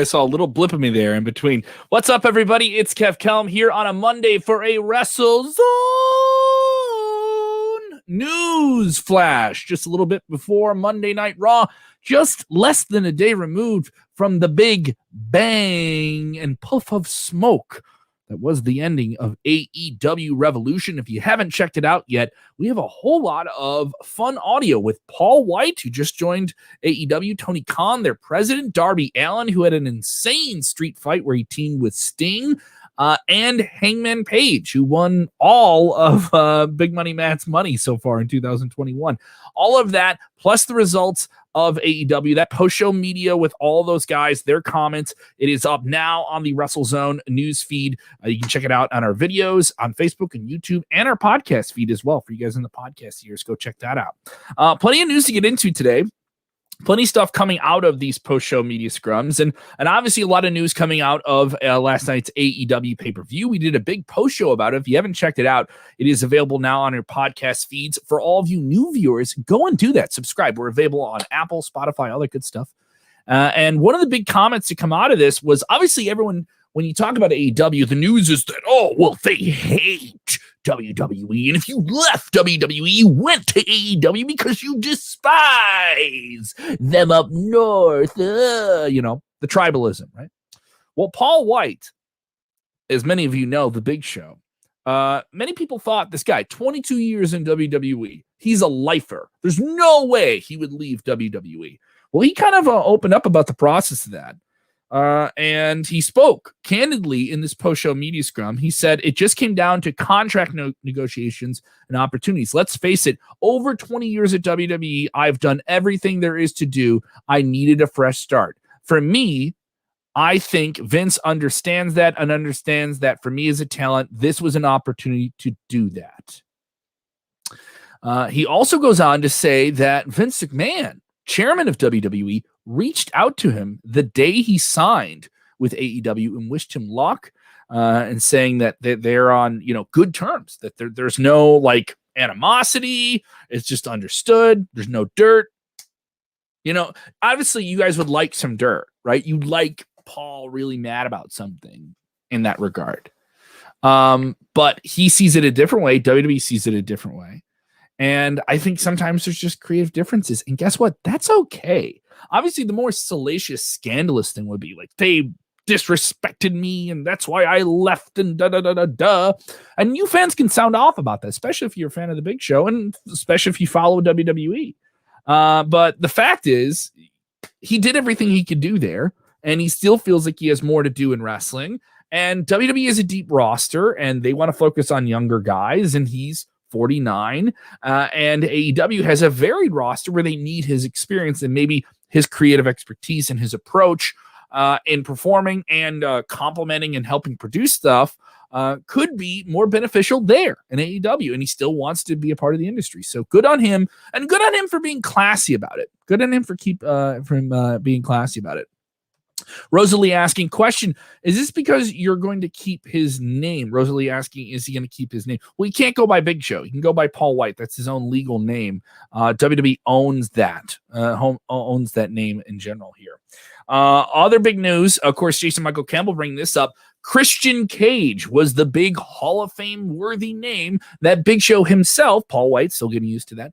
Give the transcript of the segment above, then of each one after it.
guys saw a little blip of me there in between. What's up, everybody? It's Kev Kelm here on a Monday for a WrestleZone news flash. Just a little bit before Monday Night Raw, just less than a day removed from the big bang and puff of smoke that was the ending of AEW Revolution. If you haven't checked it out yet, we have a whole lot of fun audio with Paul Wight, who just joined AEW, Tony Khan, their president, Darby Allin, who had an insane street fight where he teamed with Sting, and Hangman Page, who won all of Big Money Matt's money so far in 2021. All of that, plus the results of AEW, that post-show media with all those guys, their comments. It is up now on the WrestleZone news feed. You can check it out on our videos on Facebook and YouTube and our podcast feed as well. For you guys in the podcast ears, go check that out. Plenty of news to get into today. Plenty of stuff coming out of these post-show media scrums, and obviously a lot of news coming out of last night's AEW pay-per-view. We did a big post-show about it. If you haven't checked it out, it is available now on your podcast feeds. For all of you new viewers, go and do that. Subscribe. We're available on Apple, Spotify, all that good stuff. And one of the big comments to come out of this was, obviously, everyone, when you talk about AEW, the news is that, oh, well, they hate WWE. And if you left WWE, you went to AEW because you despise them up north. The tribalism, right? Well, Paul Wight, as many of you know, the Big Show, many people thought this guy, 22 years in WWE, he's a lifer. There's no way he would leave WWE. Well, he kind of opened up about the process of that. And he spoke candidly in this post-show media scrum. He said it just came down to contract negotiations and opportunities. Let's face it, over 20 years at WWE, I've done everything there is to do. I needed a fresh start. For me, I think Vince understands that and understands that for me as a talent, this was an opportunity to do that. He also goes on to say that Vince McMahon, chairman of WWE, reached out to him the day he signed with AEW and wished him luck, and saying that they're on good terms, that there's no animosity. It's just understood. There's no dirt. Obviously you guys would like some dirt, right? You'd like Paul really mad about something in that regard. But he sees it a different way. WWE sees it a different way. And I think sometimes there's just creative differences. And guess what? That's okay. Obviously, the more salacious, scandalous thing would be they disrespected me and that's why I left and da-da-da-da-da. And you fans can sound off about that, especially if you're a fan of the Big Show and especially if you follow WWE. But the fact is, he did everything he could do there, and he still feels like he has more to do in wrestling. And WWE is a deep roster, and they want to focus on younger guys, and he's 49, and AEW has a varied roster where they need his experience and maybe his creative expertise and his approach in performing and complimenting and helping produce stuff could be more beneficial there in AEW, and he still wants to be a part of the industry. So good on him, and good on him for being classy about it. Good on him for being classy about it. Rosalie asking, question, is this because you're going to keep his name? Rosalie asking, is he going to keep his name? Well, he can't go by Big Show. He can go by Paul Wight. That's his own legal name. WWE owns that, owns that name in general here. Other big news, of course, Jason Michael Campbell bringing this up. Christian Cage was the big Hall of Fame worthy name that Big Show himself, Paul Wight, still getting used to that,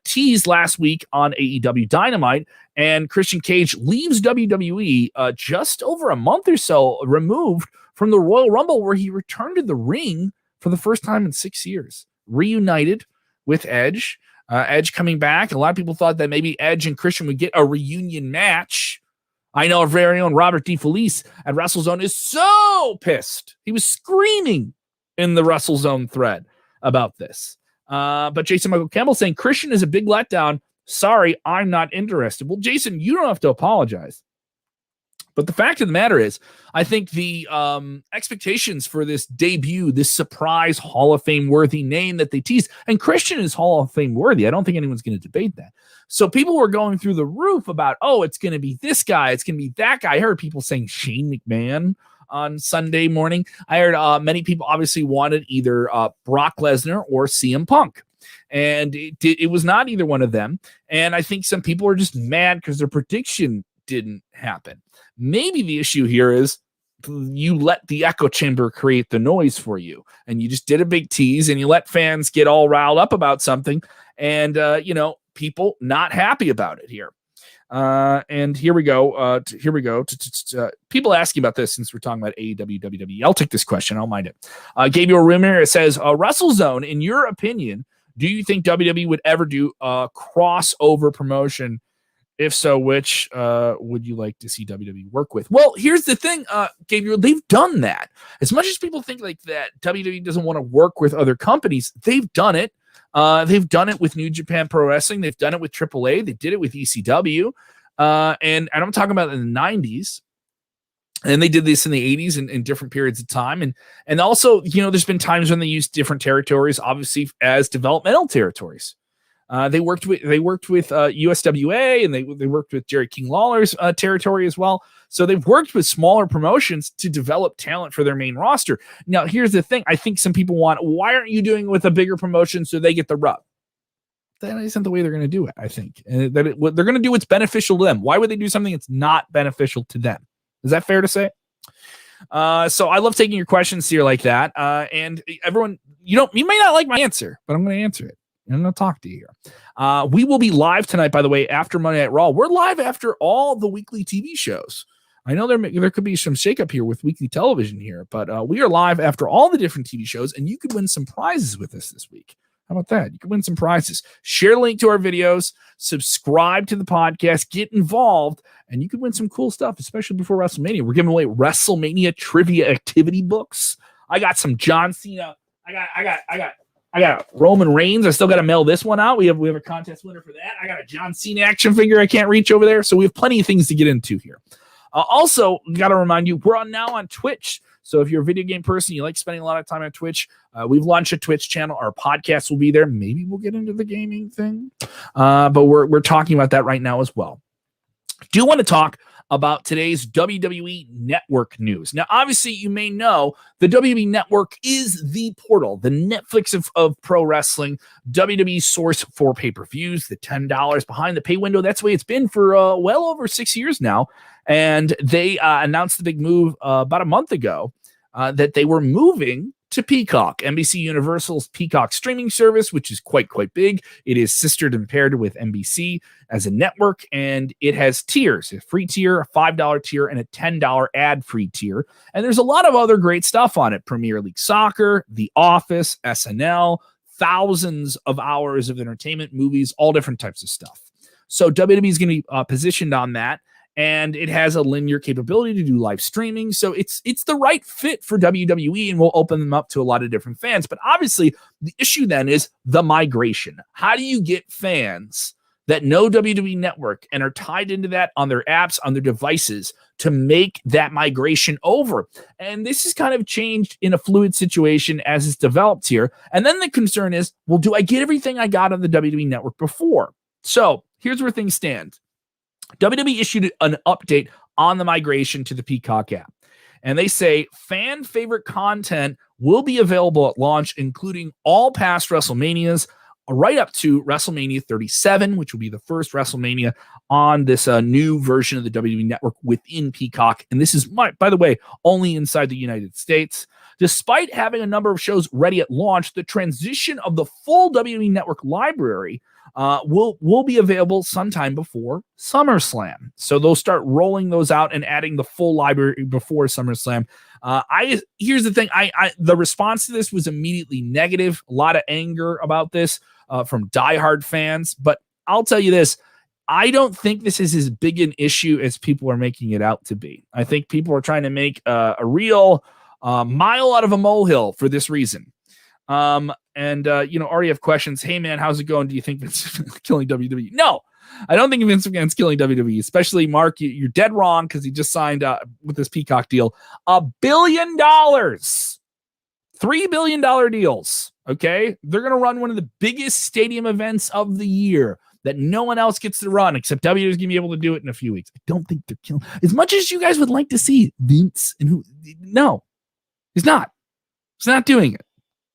teased last week on AEW Dynamite. And Christian Cage leaves WWE just over a month or so removed from the Royal Rumble, where he returned to the ring for the first time in 6 years, reunited with Edge. Edge coming back. A lot of people thought that maybe Edge and Christian would get a reunion match. I know our very own Robert DeFelice at WrestleZone is so pissed. He was screaming in the WrestleZone thread about this. But Jason Michael Campbell saying Christian is a big letdown. Sorry, I'm not interested. Well, Jason, you don't have to apologize. But the fact of the matter is, I think the expectations for this debut, this surprise Hall of Fame worthy name that they teased, and Christian is Hall of Fame worthy. I don't think anyone's going to debate that. So people were going through the roof about, oh, it's going to be this guy, it's going to be that guy. I heard people saying Shane McMahon on Sunday morning. I heard many people obviously wanted either Brock Lesnar or CM Punk. And it was not either one of them. And I think some people are just mad because their prediction didn't happen. Maybe the issue here is you let the echo chamber create the noise for you, and you just did a big tease and you let fans get all riled up about something, and people not happy about it here. And here we go. People asking about this since we're talking about AEW, WWE. I'll take this question. I don't mind it. Gabriel Ramirez says, WrestleZone, in your opinion, do you think WWE would ever do a crossover promotion? If so, which would you like to see WWE work with? Well, here's the thing, Gabriel, they've done that. As much as people think like that WWE doesn't want to work with other companies, they've done it. They've done it with New Japan Pro Wrestling. They've done it with AAA. They did it with ECW. And I'm talking about in the 90s. And they did this in the 80s and in different periods of time. And also, there's been times when they used different territories, obviously, as developmental territories. They worked with USWA, and they worked with Jerry King Lawler's territory as well. So they've worked with smaller promotions to develop talent for their main roster. Now, here's the thing. I think some people why aren't you doing it with a bigger promotion so they get the rub? That isn't the way they're going to do it, I think. And they're going to do what's beneficial to them. Why would they do something that's not beneficial to them? Is that fair to say? So I love taking your questions here like that. And everyone, you may not like my answer, but I'm going to answer it. I'm going to talk to you here. We will be live tonight, by the way, after Monday Night Raw. We're live after all the weekly TV shows. I know there could be some shakeup here with weekly television here, but we are live after all the different TV shows, and you could win some prizes with us this week. How about that? You could win some prizes. Share a link to our videos, subscribe to the podcast, get involved, and you could win some cool stuff, especially before WrestleMania. We're giving away WrestleMania trivia activity books. I got some John Cena. I got Roman Reigns. I still got to mail this one out. We have a contest winner for that. I got a John Cena action figure I can't reach over there. So we have plenty of things to get into here. Also, got to remind you, we're now on Twitch. So if you're a video game person, you like spending a lot of time on Twitch, we've launched a Twitch channel. Our podcast will be there. Maybe we'll get into the gaming thing. But we're talking about that right now as well. Do want to talk about today's WWE Network news. Now, obviously, you may know the WWE Network is the portal, the Netflix of pro wrestling, WWE source for pay-per-views, the $10 behind the pay window. That's the way it's been for well over 6 years now. And they announced the big move about a month ago that they were moving to Peacock, NBC Universal's Peacock streaming service, which is quite big. It is sistered and paired with NBC as a network, and it has tiers, a free tier, a $5 tier, and a $10 ad-free tier. And there's a lot of other great stuff on it. Premier League Soccer, The Office, SNL, thousands of hours of entertainment, movies, all different types of stuff. So WWE is going to be positioned on that. And it has a linear capability to do live streaming. So it's the right fit for WWE, and we'll open them up to a lot of different fans. But obviously, the issue then is the migration. How do you get fans that know WWE Network and are tied into that on their apps, on their devices, to make that migration over? And this is kind of changed in a fluid situation as it's developed here. And then the concern is, well, do I get everything I got on the WWE Network before? So here's where things stand. WWE issued an update on the migration to the Peacock app. And they say fan favorite content will be available at launch, including all past WrestleManias, right up to WrestleMania 37, which will be the first WrestleMania on this new version of the WWE Network within Peacock. And this is, by the way, only inside the United States. Despite having a number of shows ready at launch, the transition of the full WWE Network library will be available sometime before SummerSlam. So they'll start rolling those out and adding the full library before SummerSlam. Here's the thing. The response to this was immediately negative. A lot of anger about this from diehard fans. But I'll tell you this. I don't think this is as big an issue as people are making it out to be. I think people are trying to make a real mile out of a molehill for this reason. Already have questions. Hey man, how's it going? Do you think Vince McMahon's killing WWE? No, I don't think Vince McMahon's killing WWE, especially Mark. You're dead wrong, because he just signed with this Peacock deal, $1 billion, $3 billion deals. Okay. They're going to run one of the biggest stadium events of the year that no one else gets to run, except WWE is going to be able to do it in a few weeks. I don't think they're killing, as much as you guys would like to see Vince no, he's not doing it.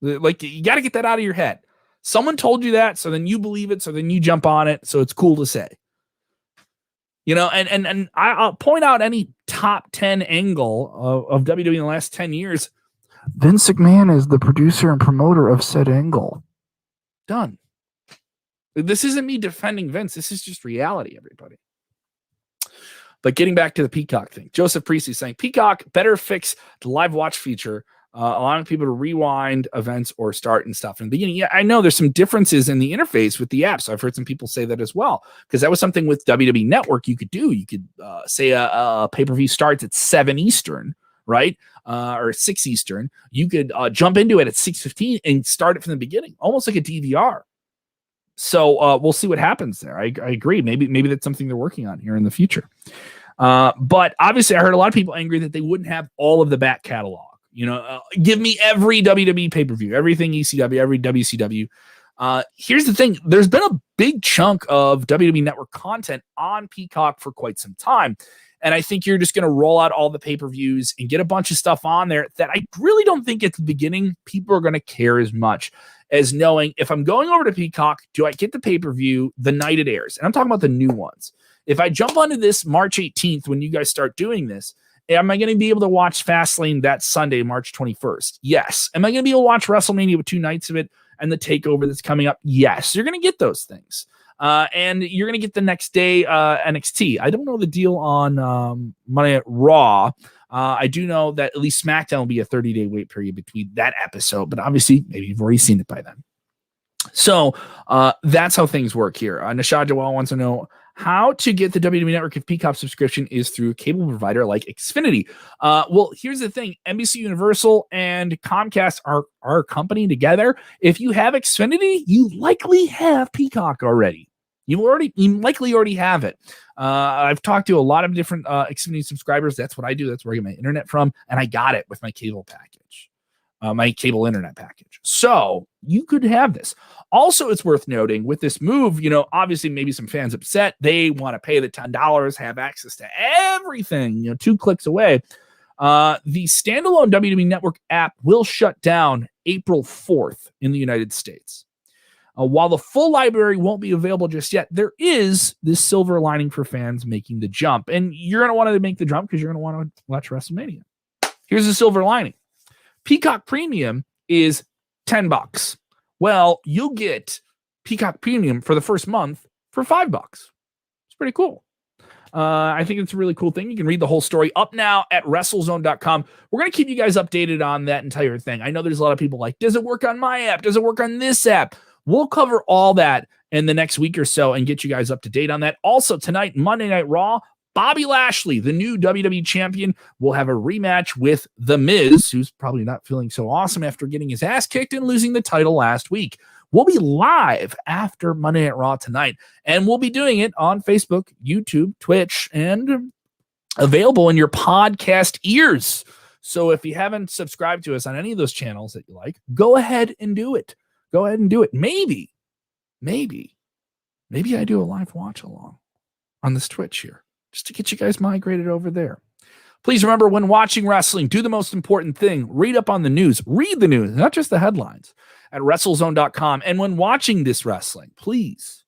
Like, you got to get that out of your head. Someone told you that, so then you believe it, so then you jump on it, so it's cool to say. And I'll point out any top 10 angle of WWE in the last 10 years. Vince McMahon is the producer and promoter of said angle. Done. This isn't me defending Vince. This is just reality, everybody. But getting back to the Peacock thing, Joseph Priestley saying Peacock better fix the live watch feature, allowing people to rewind events or start and stuff in the beginning. Yeah, I know there's some differences in the interface with the apps. I've heard some people say that as well, because that was something with WWE Network you could do. You could say a pay-per-view starts at 7 Eastern, right? Or 6 Eastern. You could jump into it at 6:15 and start it from the beginning, almost like a DVR. So we'll see what happens there. I agree. Maybe that's something they're working on here in the future. But obviously, I heard a lot of people angry that they wouldn't have all of the back catalog. Give me every WWE pay-per-view, everything ECW, every WCW. Here's the thing. There's been a big chunk of WWE Network content on Peacock for quite some time. And I think you're just going to roll out all the pay-per-views and get a bunch of stuff on there that I really don't think at the beginning people are going to care as much as knowing if I'm going over to Peacock, do I get the pay-per-view the night it airs? And I'm talking about the new ones. If I jump onto this March 18th, when you guys start doing this, am I going to be able to watch Fastlane that Sunday, March 21st? Yes. Am I going to be able to watch WrestleMania with 2 nights of it and the takeover that's coming up? Yes. You're going to get those things. And you're going to get the next day NXT. I don't know the deal on Monday at Raw. I do know that at least SmackDown will be a 30-day wait period between that episode, but obviously maybe you've already seen it by then. So that's how things work here. Nashad Joel wants to know how to get the WWE Network if Peacock subscription is through a cable provider like Xfinity. Well, here's the thing. NBC Universal and Comcast are a company together. If you have Xfinity, you likely have Peacock already. You likely already have it. I've talked to a lot of different Xfinity subscribers. That's what I do. That's where I get my internet from. And I got it with my cable package, my cable internet package. So you could have this. Also, it's worth noting with this move, obviously maybe some fans upset. They want to pay the $10, have access to everything, 2 clicks away. The standalone WWE Network app will shut down April 4th in the United States. While the full library won't be available just yet, there is this silver lining for fans making the jump. And you're going to want to make the jump because you're going to want to watch WrestleMania. Here's the silver lining. Peacock Premium is $10. Well, you'll get Peacock Premium for the first month for $5. It's pretty cool. I think it's a really cool thing. You can read the whole story up now at WrestleZone.com. We're going to keep you guys updated on that entire thing. I know there's a lot of people like, does it work on my app? Does it work on this app? We'll cover all that in the next week or so and get you guys up to date on that. Also, tonight, Monday Night Raw, Bobby Lashley, the new WWE champion, will have a rematch with The Miz, who's probably not feeling so awesome after getting his ass kicked and losing the title last week. We'll be live after Monday Night Raw tonight, and we'll be doing it on Facebook, YouTube, Twitch, and available in your podcast ears. So if you haven't subscribed to us on any of those channels that you like, go ahead and do it. Go ahead and do it. Maybe I do a live watch along on this Twitch here just to get you guys migrated over there. Please remember, when watching wrestling, do the most important thing. Read up on the news. Read the news, not just the headlines, at WrestleZone.com. And when watching this wrestling, please